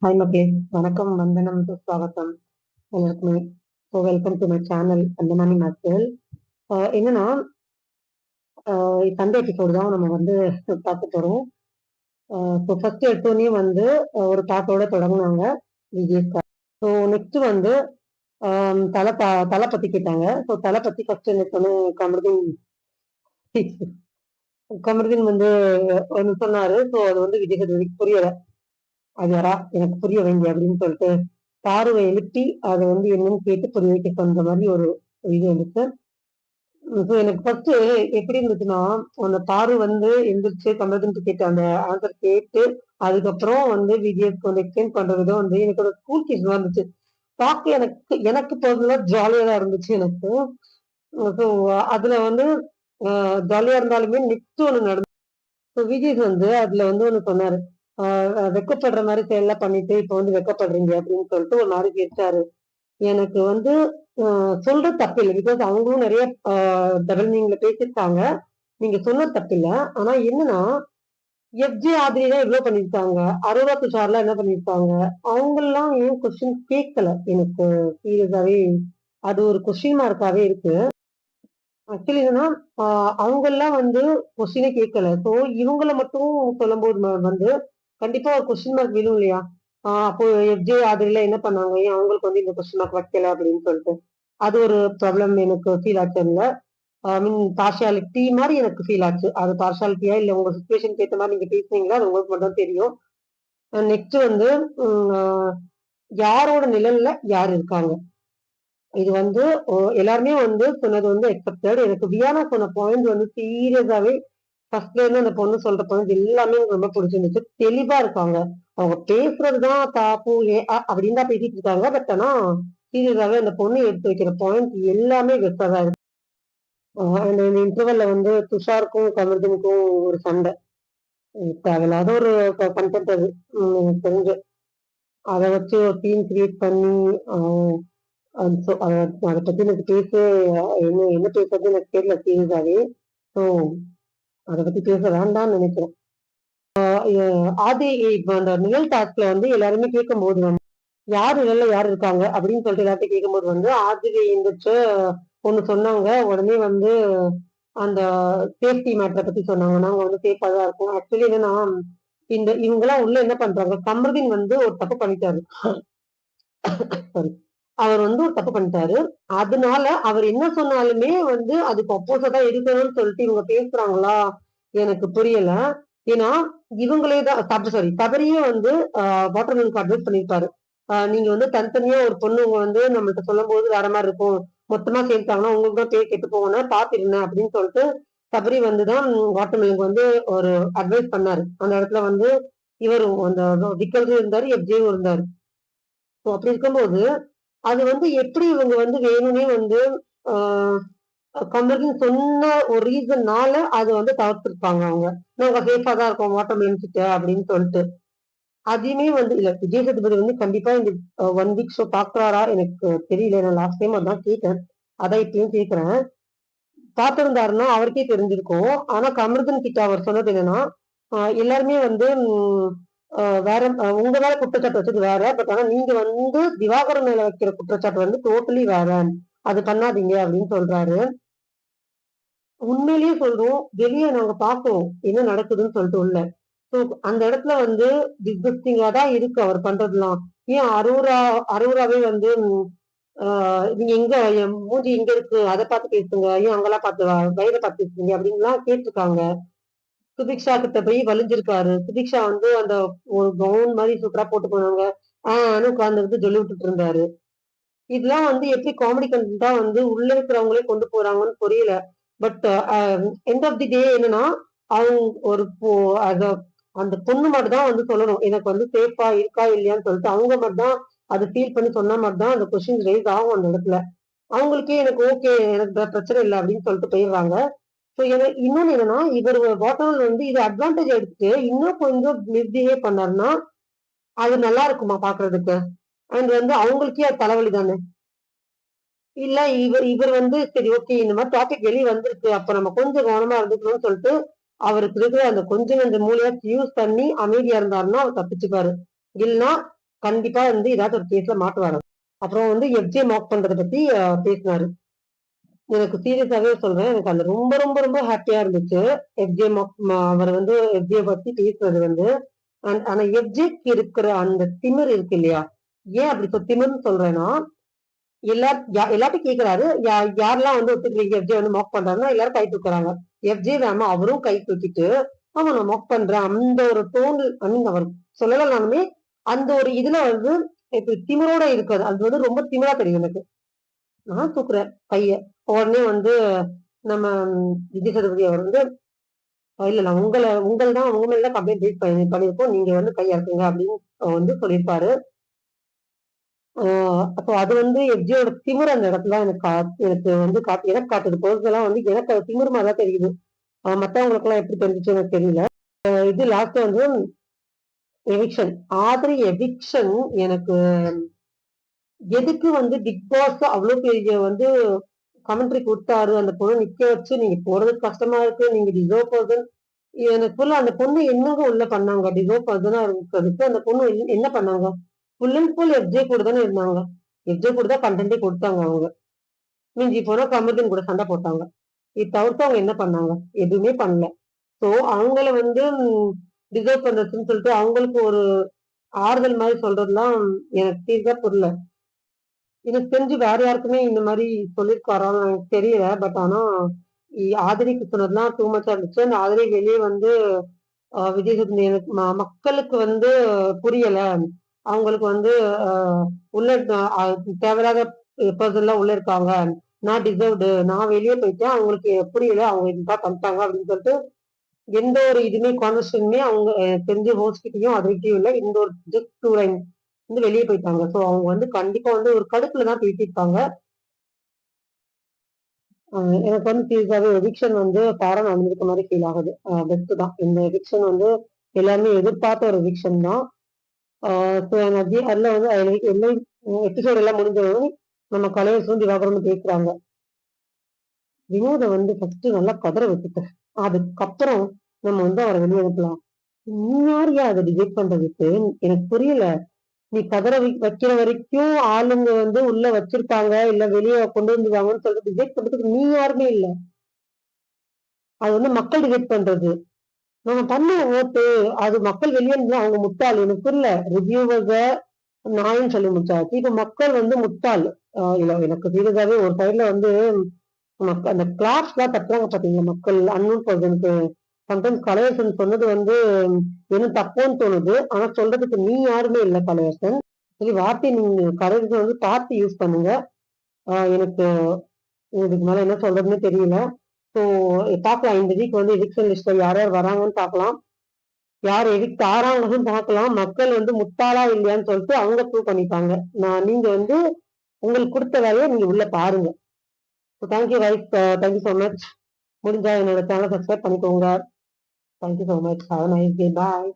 Hi மக்களே, வணக்கம், வந்தனம், சுஸ்வாகத்தம் எல்லாருக்குமே. So welcome to my channel வந்தனானி மேத்வேல். என்னன்னா சண்டே எபிசோடு தான் நம்ம வந்து பார்க்க போறோம். ஸோ ஃபர்ஸ்ட் எடுத்தோடனே வந்து ஒரு பாட்டோட தொடங்குனாங்க விஜய் சார். ஸோ நெக்ஸ்ட் வந்து தலை பத்தி கேட்டாங்க. ஸோ தலை பத்தி ஃபர்ஸ்ட் என்ன சொன்ன கமருதீன் வந்து ஒன்று சொன்னாரு. ஸோ அது வந்து விஜய் சேதுபதிக்கு புரியல. அது யாரா எனக்கு புரிய வைங்க அப்படின்னு சொல்லிட்டு பார்வை எழுப்பி அதை வந்து என்னன்னு கேட்டு புரிய வைக்க சொன்ன மாதிரி ஒரு இது இருந்துச்சு. ஸோ எனக்கு ஃபர்ஸ்ட் எப்படி இருந்துச்சுன்னா, அந்த பாரு வந்து எந்திரிச்சு கமருதீன் கேட்ட அந்த ஆன்சர் கேட்டு அதுக்கப்புறம் வந்து விஜய்க்கு வந்து எக்ஸ்பிளைன் பண்ற விதம் வந்து எனக்கு ஒரு ஸ்கூல் கிட்ஸ் இருந்துச்சு. பார்க்க எனக்கு எனக்கு பர்சனலா ஜாலியா தான் இருந்துச்சு எனக்கு. ஸோ அதுல வந்து ஜாலியா இருந்தாலுமே நெக்ஸ்ட் ஒண்ணு நடந்து விஜய் வந்து அதுல வந்து ஒண்ணு சொன்னாரு. வெக்கப்படுற மாதிரி செயல்லாம் பண்ணிட்டு இப்ப வந்து வெக்கப்படுறீங்க அப்படின்னு சொல்லிட்டு ஒரு மாதிரி கேட்டாரு. எனக்கு வந்து சொல்ற தப்பு இல்லை. பிகாஸ் அவங்களும் நிறைய டபுள் மீனிங்ல பேசியிருக்காங்க. நீங்க சொன்ன தப்பு இல்லை. ஆனா என்னன்னா எஃப்ஜே ஆதிரிதான் எவ்வளவு பண்ணிருக்காங்க, அரோரா துஷார்லாம் என்ன பண்ணிருக்காங்க, அவங்க எல்லாம் ஏன் கொஸ்டின் கேட்கல? எனக்கு சீரியஸாவே அது ஒரு கொஸ்டின் மார்க்காவே இருக்கு. ஆக்சுவலி என்னன்னா அவங்க எல்லாம் வந்து கொஸ்டினே கேட்கல. ஸோ இவங்கள மட்டும் சொல்லும் போது வந்து கண்டிப்பா ஒரு கொஸ்டின் மார்க் விழும் இல்லையா? அப்போ எஃப்ஜே ஆதிரில என்ன பண்ணாங்க, ஏன் அவங்களுக்கு வந்து இந்த கொஸ்டின் மார்க் வைக்கல அப்படின்னு சொல்லிட்டு அது ஒரு ப்ராப்ளம் எனக்கு ஃபீல் ஆச்சு. இல்ல ஐ மீன் பார்ஷியாலிட்டி மாதிரி எனக்கு ஃபீல் ஆச்சு. அது பார்ஷியாலிட்டியா இல்ல உங்க சுச்சுவேஷனுக்கு ஏற்ற மாதிரி நீங்க பேசுனீங்களா, அது உங்களுக்கு மட்டும் தெரியும். நெக்ஸ்ட் வந்து யாரோட நிழல்ல யார் இருக்காங்க, இது வந்து எல்லாருமே வந்து சொன்னது வந்து எக்ஸப்டட். எனக்கு வியானா சொன்ன பாயிண்ட் வந்து சீரியஸாவே ஃபர்ஸ்ட்ல இருந்து அந்த பொண்ணு சொல்ற பாயிண்ட் எல்லாமே எனக்கு ரொம்ப பிடிச்சிருந்துச்சு. தெளிவா இருக்காங்க. அவங்க பேசுறதுதான் தாப்பு அப்படின்னு தான் பேசிட்டு இருக்காங்க. பட் ஆனா சீரியஸாவே அந்த பொண்ணு எடுத்து வைக்கிற பாயிண்ட் எல்லாமே பெஸ்டா தான் இருக்கு. அந்த இன்டர்வல்ல வந்து துஷாருக்கும் கமருதீனுக்கும் ஒரு சண்டை, தேவையில்லாத ஒரு கண்டென்ட் அது. எனக்கு தெரிஞ்சு அதை வச்சு ஒரு சீன் கிரியேட் பண்ணி அதை பத்தி எனக்கு பேச என்ன என்ன பேசுறது எனக்கு தெரியல சீரியஸாவே. ஸோ அதை பத்தி பேச வேண்டாம்னு நினைக்கிறேன். ஆதி அந்த நிழல் டாஸ்க்ல வந்து எல்லாருமே கேட்கும் போது வந்து யார் நிழல்ல யார் இருக்காங்க அப்படின்னு சொல்லிட்டு எல்லாத்தையும் கேட்கும்போது வந்து ஆதி இருந்துச்சு ஒண்ணு சொன்னாங்க. உடனே வந்து அந்த சேஃப்டி மேட்டரை பத்தி சொன்னாங்க. நாங்க வந்து சேஃபா தான் இருக்கோம். ஆக்சுவலி என்னன்னா இவங்க எல்லாம் உள்ள என்ன பண்றாங்க, கமருதீன் வந்து ஒரு தப்பு பண்ணிட்டாரு. சாரி, அவர் வந்து ஒரு தப்பு பண்ணிட்டாரு. அதனால அவர் என்ன சொன்னாலுமே வந்து அதுக்கு அப்போசா இருக்கணும்னு சொல்லிட்டு இவங்க பேசுறாங்களா எனக்கு புரியல. ஏன்னா இவங்களே தான் சாரி தவறியே வந்து வாட்டர்மேனுக்கு அட்வைஸ் பண்ணிருப்பாரு. நீங்க வந்து தனித்தனியா ஒரு பொண்ணு வந்து நம்மள்ட்ட சொல்லும் போது வேற மாதிரி இருக்கும், மொத்தமா சேர்த்தாங்கன்னா உங்களுக்கு தான் பேர் கெட்டு போகணும்னா பாத்துருங்க அப்படின்னு சொல்லிட்டு சபரி வந்துதான் வாட்டர்மேனுக்கு வந்து ஒரு அட்வைஸ் பண்ணாரு. அந்த இடத்துல வந்து இவரும் அந்த விக்கல்ஸும் இருந்தாரு, எஃப்ஜேவும் இருந்தாரு. அப்படி இருக்கும்போது அது வந்து எப்படி இவங்க வந்து வேணும்னே வந்து ஆஹ் கமருதீன் சொன்ன ஒரு ரீசன்னால அது வந்து தவிர்த்திருப்பாங்க. அவங்க நாங்க சேஃபா தான் இருக்கோம் வாட்டர்மேன் கிட்ட அப்படின்னு சொல்லிட்டு. அதையுமே வந்து இல்ல விஜய் சேதுபதி வந்து கண்டிப்பா இந்த 1 வீக் ஷோ பாக்குறாரா எனக்கு தெரியல. நான் லாஸ்ட் டைம் அதான் கேட்டேன், அதான் இப்பயும் கேக்குறேன். பார்த்திருந்தாருன்னா அவருக்கே தெரிஞ்சிருக்கும். ஆனா கமருதீன் கிட்ட அவர் சொன்னது என்னன்னா எல்லாருமே வந்து வேற உங்க மேல குற்றச்சாட்டு வச்சது வேற. பட் ஆனா நீங்க வந்து திவாகரன் மேல வைக்கிற குற்றச்சாட்டு வந்து டோட்டலி வேற, அது பண்ணாதீங்க அப்படின்னு சொல்றாரு. உண்மையிலேயே சொல்றோம், வெளியே நாங்க பாக்குறோம் என்ன நடக்குதுன்னு சொல்லிட்டு உள்ள. சோ அந்த இடத்துல வந்து டிஸ்கஸ்டிங்கா தான் இருக்கு அவர் பண்றதுலாம். ஏன் அரோராவே வந்து நீங்க எங்க என் மூஞ்சி எங்க இருக்கு அதை பார்த்து பேசுங்க, ஏன் அங்கெல்லாம் பார்த்து வயதை பார்த்து பேசுறீங்க அப்படின்லாம் கேட்டிருக்காங்க. சுபிக்ஷா கிட்ட போய் வலிஞ்சிருக்காரு. சுபிக்ஷா வந்து அந்த ஒரு கவுன் மாதிரி சூப்பரா போட்டு போனாங்க. உட்கார்ந்து சொல்லி விட்டுட்டு இருந்தாரு. இதெல்லாம் வந்து எப்படி காமெடி கண்டென்ட்டா வந்து உள்ள இருக்கிறவங்களே கொண்டு போறாங்கன்னு புரியல. பட் எண்ட் ஆஃப் தி டே என்னன்னா அவங்க ஒரு அந்த பொண்ணு மட்டும் தான் வந்து சொல்லணும் எனக்கு வந்து சேஃபா இருக்கா இல்லையான்னு சொல்லிட்டு. அவங்க மட்டும் தான் அதை ஃபீல் பண்ணி சொன்ன மாதிரி தான் அந்த கொஸ்டின் ரைஸ் ஆகும் அந்த இடத்துல. அவங்களுக்கே எனக்கு ஓகே, எனக்கு பிரச்சனை இல்லை அப்படின்னு சொல்லிட்டு போயிடுறாங்க. ஸோ இன்னொன்னு என்னன்னா இவர் வாட்டர் வந்து இது அட்வான்டேஜ் எடுத்துட்டு இன்னும் கொஞ்சம் மிஸ்பிஹேவ் பண்ணாருன்னா அது நல்லா இருக்குமா பாக்குறதுக்கு? அண்ட் வந்து அவங்களுக்கே அது தலைவலி தானே. இல்ல இவர் வந்து சரி ஓகே இந்த மாதிரி டாபிக் வெளியே வந்திருக்கு, அப்ப நம்ம கொஞ்சம் கவனமா இருந்துக்கணும்னு சொல்லிட்டு அவருக்கு இருக்கிற அந்த கொஞ்சம் அந்த மூலையா யூஸ் பண்ணி அமைதியா இருந்தாருன்னா அவர் தப்பிச்சுப்பாரு. இல்லைன்னா கண்டிப்பா வந்து ஏதாச்சும் ஒரு கேஸ்ல மாட்டுவாரு. அப்புறம் வந்து எஃப்ஜே மார்க் பண்றத பத்தி பேசினாரு. எனக்கு சீரியஸாவே சொல்றேன். எனக்கு அது ரொம்ப, ரொம்ப, ரொம்ப ஹேப்பியா இருந்துச்சு. எஃப்ஜே அவர் வந்து எஃப்ஜே பத்தி பேசுனது வந்து. ஆனா எஃப்ஜேக்கு இருக்கிற அந்த திமிரு இருக்கு இல்லையா? ஏன் அப்படி திமிருன்னு சொல்றேன்னா, எல்லார்ட்டயும் கேட்கிறாரு. யாரெல்லாம் வந்து ஒத்துக்கிறீங்க எஃப்ஜே வந்து மார்க் பண்றாருன்னா, எல்லாரும் கை தூக்குறாங்க. எஃப்ஜே வேம அவரும் கை தூக்கிட்டு, ஆமா நான் மார்க் பண்றேன். அந்த ஒரு டோன் ஐ மீன் அவர் சொல்லலனாலுமே, அந்த ஒரு இதுல வந்து இப்ப திமிரோட இருக்காது. அது வந்து ரொம்ப திமிரா தெரியும் எனக்கு. நான் தூக்குறேன் கைய. உடனே வந்து நம்ம விஜய் சேதுபதி அவர் வந்து இல்ல இல்ல உங்கள் தான் உங்க மேல தான் கம்ப்ளைண்ட் ரைஸ் பண்ணியிருக்கோம். நீங்க வந்து கை இறக்குங்க அப்படின்னு வந்து சொல்லியிருப்பாரு. அப்போ அது வந்து எஃப்ஜியோட திமிரு அந்த இடத்துல எனக்கு வந்து எனக்கு காட்டுது. பர்சனலா வந்து எனக்கு அது திமிரு மாதிரி தான் தெரியுது. மத்தவங்களுக்கு எல்லாம் எப்படி தெரிஞ்சுச்சு எனக்கு தெரியல. இது லாஸ்ட் வந்து எவிக்ஷன். ஆதிரி எவிக்ஷன் எனக்கு எதுக்கு வந்து பிக் பாஸ் அவ்வளவு பெரிய வந்து கமெண்ட்ரி கொடுத்தாரு. அந்த பொண்ணு நிக்க வச்சு நீங்க போறதுக்கு கஷ்டமா இருக்கு. நீங்க டிசர்வ் பர்சன். எனக்கு ஃபுல்லா அந்த பொண்ணு என்னங்க உள்ள பண்ணாங்க? டிசர்வ் பர்சனா இருக்கிறதுக்கு அந்த பொண்ணு என்ன பண்ணாங்க? ஃபுல் அண்ட் ஃபுல் எஃப்ஜே கூட தானே இருந்தாங்க. எஃப்ஜே கூட தான் கண்டென்ட்டே கொடுத்தாங்க அவங்க. மிஞ்சி போனா கமருதீன் கூட சண்டை போட்டாங்க. இது தவிர்த்து அவங்க என்ன பண்ணாங்க? எதுவுமே பண்ணல. சோ அவங்கள வந்து டிசர்வ் பண்றதுன்னு சொல்லிட்டு அவங்களுக்கு ஒரு ஆறுதல் மாதிரி சொல்றதுலாம் எனக்கு சீரியஸா புரியல. எனக்கு தெரிஞ்சு வேற யாருக்குமே இந்த மாதிரி சொல்லியிருக்காரான்னு எனக்கு தெரியல. பட் ஆனா ஆதிரிக்கு சொன்னதுலாம் டூ மச்சா இருந்துச்சு. அந்த ஆதிரி வெளியே வந்து விஜய் சேதுபதி எனக்கு மக்களுக்கு வந்து புரியல. அவங்களுக்கு வந்து உள்ள தேவையில்லாத பர்சன்லாம் உள்ள இருக்காங்க. நான் டிசர்வ்டு. நான் வெளியே போயிட்டேன். அவங்களுக்கு புரியல. அவங்க இதுதான் பண்ணிட்டாங்க அப்படின்னு சொல்லிட்டு எந்த ஒரு இதுவுமே கான்வர்சேஷனுமே அவங்க தெரிஞ்ச ஹோஸ்ட் கிட்டயும் அதுகிட்டயும் இல்ல. இந்த ஒரு ஜஸ்ட் 2 லைன் வந்து வெளியே போயிட்டாங்க. சோ அவங்க வந்து கண்டிப்பா வந்து ஒரு கடுப்புல தான் பேசியிருப்பாங்க. எனக்கு வந்து சீரியஸாவே எவிக்ஷன் வந்து ஃபேரா நடந்திருக்க மாதிரி ஃபீல் ஆகுது. பெஸ்ட் தான். இந்த எவிக்ஷன் வந்து எல்லாருமே எதிர்பார்த்த ஒரு எவிக்ஷன் தான். ஸோ எனக்கு அதுல வந்து எல்லாம் எபிசோட் எல்லாம் முடிஞ்சவங்க நம்ம கலையரசும் திவாகரனும் பேசுறாங்க. வினோத வந்து ஃபர்ஸ்ட் நல்லா கதற வச்சுட்டேன். அதுக்கப்புறம் நம்ம வந்து அவரை வெளியே அனுப்பலாம். நீ யாரையா அதை டிசைட் பண்றதுக்கு? எனக்கு புரியல. நீ கதற வைக்கிற வரைக்கும் ஆளுங்க வந்து உள்ள வச்சிருக்காங்க, இல்ல வெளியே கொண்டு வந்துருவாங்கன்னு சொல்லிட்டு டிசைட் பண்றதுக்கு நீ யாருமே இல்ல. அது வந்து மக்கள் டிசைட் பண்றது. நம்ம பண்ண ஓட்டு அது மக்கள் வெளியே இருந்தா அவங்க முட்டாள். எனக்கு புரியல. ரிவ்யூவர்ஸ நாயின்னு சொல்லி முடிச்சாச்சு. இப்ப மக்கள் வந்து முட்டாள். இல்ல எனக்கு சீரியஸாவே ஒரு சைடுல வந்து அந்த கிளாஸ் எல்லாம் தட்டுறாங்க பாத்தீங்களா மக்கள் அன்னோன் பர்சனுக்கு. சம்டைம்ஸ் கலையரசன் சொன்னது வந்து என்ன தப்போன்னு தோணுது. ஆனா சொல்றதுக்கு நீ யாருமே இல்ல கலையரசன். சரி வார்த்தை நீங்க கலையரசன் வந்து பார்த்து யூஸ் பண்ணுங்க. எனக்கு இதுக்கு மேல என்ன சொல்றதுன்னு தெரியல. ஸோ பார்க்கலாம். இந்த வீக் வந்து எவிக்ஷன் லிஸ்ட்ல யார் யார் வராங்கன்னு பார்க்கலாம். யார் எவிக்ட் ஆறாங்கன்னு பார்க்கலாம். மக்கள் வந்து முட்டாளா இல்லையான்னு சொல்லிட்டு அவங்க ப்ரூவ் பண்ணிப்பாங்க. நீங்க வந்து உங்களுக்கு கொடுத்த வேலையை நீங்க உள்ள பாருங்க. So thank you rice. Thank you so much. முடிஞ்சா என்னோட சேனல் சப்ஸ்கிரைப் பண்ணிக்கோங்க. Thank you so much. Have a nice day. Bye.